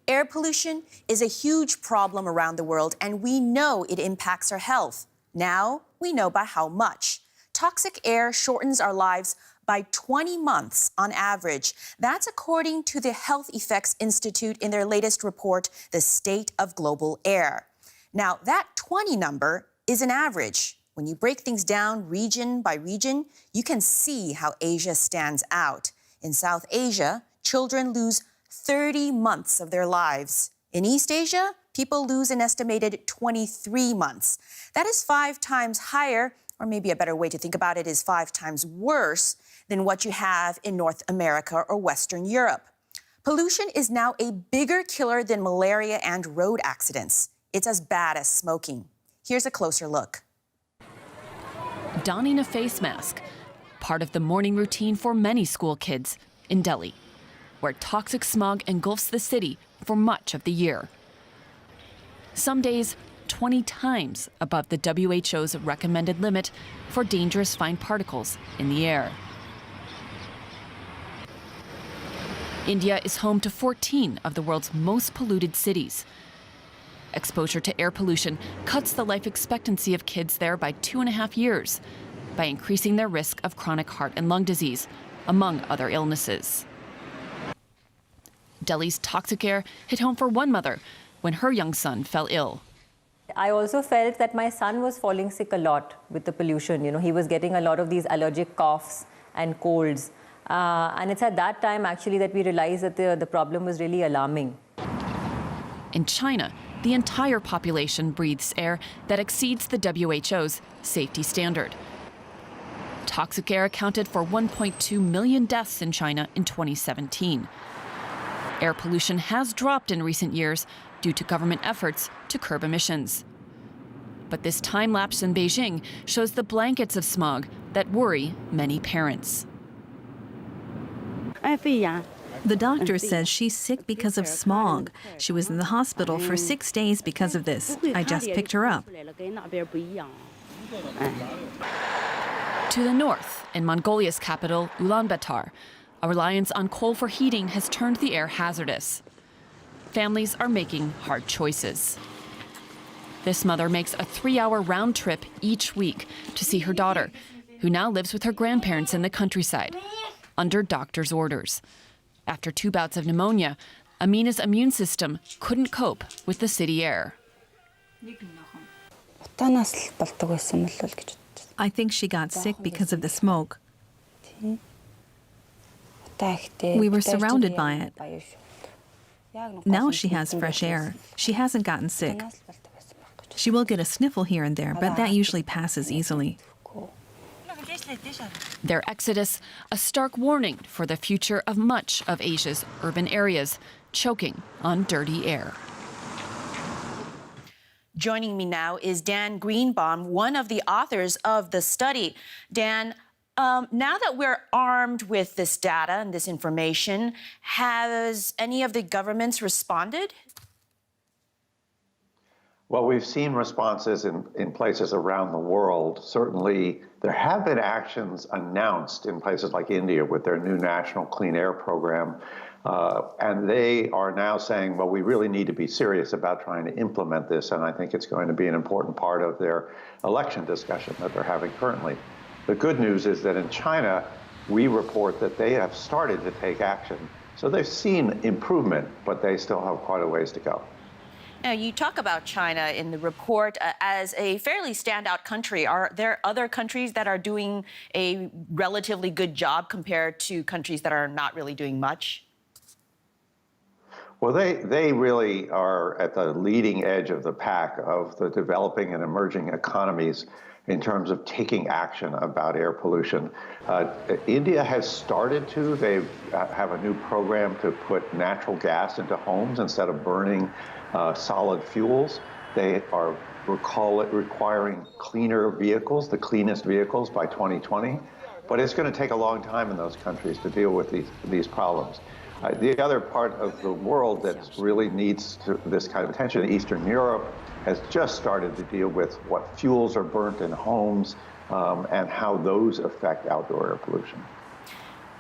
Air pollution is a huge problem around the world, and we know it impacts our health. Now we know by how much. Toxic air shortens our lives by 20 months on average. That's according to the Health Effects Institute in their latest report, The State of Global Air. Now, that 20 number is an average. When you break things down region by region, you can see how Asia stands out. In South Asia, children lose 30 months of their lives. In East Asia, people lose an estimated 23 months. That is 5 times higher, or maybe a better way to think about it is 5 times worse than what you have in North America or Western Europe. Pollution is now a bigger killer than malaria and road accidents. It's as bad as smoking. Here's a closer look. Donning a face mask, part of the morning routine for many school kids in Delhi, where toxic smog engulfs the city for much of the year. Some days, 20 times above the WHO's recommended limit for dangerous fine particles in the air. India is home to 14 of the world's most polluted cities. Exposure to air pollution cuts the life expectancy of kids there by 2.5 years by increasing their risk of chronic heart and lung disease, among other illnesses. Delhi's toxic air hit home for one mother when her young son fell ill. I also felt that my son was falling sick a lot with the pollution. He was getting a lot of these allergic coughs and colds. And it's at that time, actually, that we realized that the problem was really alarming. In China, the entire population breathes air that exceeds the WHO's safety standard. Toxic air accounted for 1.2 million deaths in China in 2017. Air pollution has dropped in recent years due to government efforts to curb emissions. But this time lapse in Beijing shows the blankets of smog that worry many parents. The doctor says she's sick because of smog. She was in the hospital for 6 days because of this. I just picked her up. To the north, in Mongolia's capital, Ulaanbaatar, a reliance on coal for heating has turned the air hazardous. Families are making hard choices. This mother makes a 3-hour round trip each week to see her daughter, who now lives with her grandparents in the countryside, under doctor's orders. After 2 bouts of pneumonia, Amina's immune system couldn't cope with the city air. I think she got sick because of the smoke. We were surrounded by it. Now she has fresh air. She hasn't gotten sick. She will get a sniffle here and there, but that usually passes easily. Their exodus, a stark warning for the future of much of Asia's urban areas, choking on dirty air. Joining me now is Dan Greenbaum, one of the authors of the study. Dan, now that we're armed with this data and this information, has any of the governments responded? Well, we've seen responses in places around the world. Certainly, there have been actions announced in places like India with their new national clean air program. And they are now saying, well, we really need to be serious about trying to implement this. And I think it's going to be an important part of their election discussion that they're having currently. The good news is that in China, we report that they have started to take action. So they've seen improvement, but they still have quite a ways to go. Now, you talk about China in the report as a fairly standout country. Are there other countries that are doing a relatively good job compared to countries that are not really doing much? Well, they really are at the leading edge of the pack of the developing and emerging economies in terms of taking action about air pollution. India has started to. They have a new program to put natural gas into homes instead of burning solid fuels. They are requiring cleaner vehicles, the cleanest vehicles by 2020. But it's going to take a long time in those countries to deal with these problems. The other part of the world that really needs this kind of attention, Eastern Europe, has just started to deal with what fuels are burnt in homes and how those affect outdoor air pollution.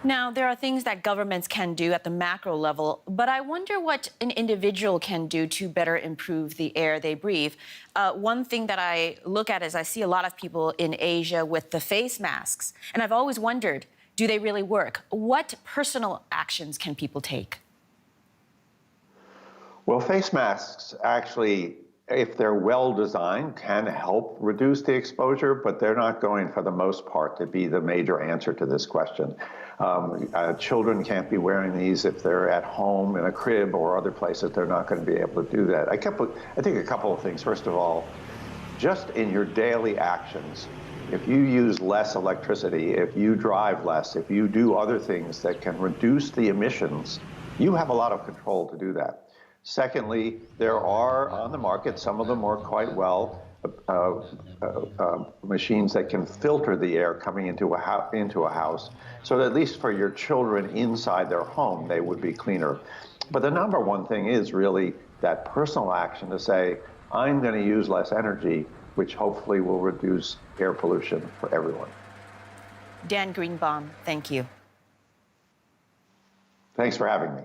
Now, there are things that governments can do at the macro level, but I wonder what an individual can do to better improve the air they breathe. One thing that I look at is I see a lot of people in Asia with the face masks, and I've always wondered, do they really work? What personal actions can people take? Well, face masks actually, if they're well designed, can help reduce the exposure, but they're not going, for the most part, to be the major answer to this question. Children can't be wearing these if they're at home in a crib or other places. They're not going to be able to do that. I think a couple of things. First of all, just in your daily actions, if you use less electricity, if you drive less, if you do other things that can reduce the emissions, you have a lot of control to do that. Secondly, there are on the market, some of them work quite well, machines that can filter the air coming into a house, so that at least for your children inside their home, they would be cleaner. But the number one thing is really that personal action to say, I'm going to use less energy, which hopefully will reduce air pollution for everyone. Dan Greenbaum, thank you. Thanks for having me.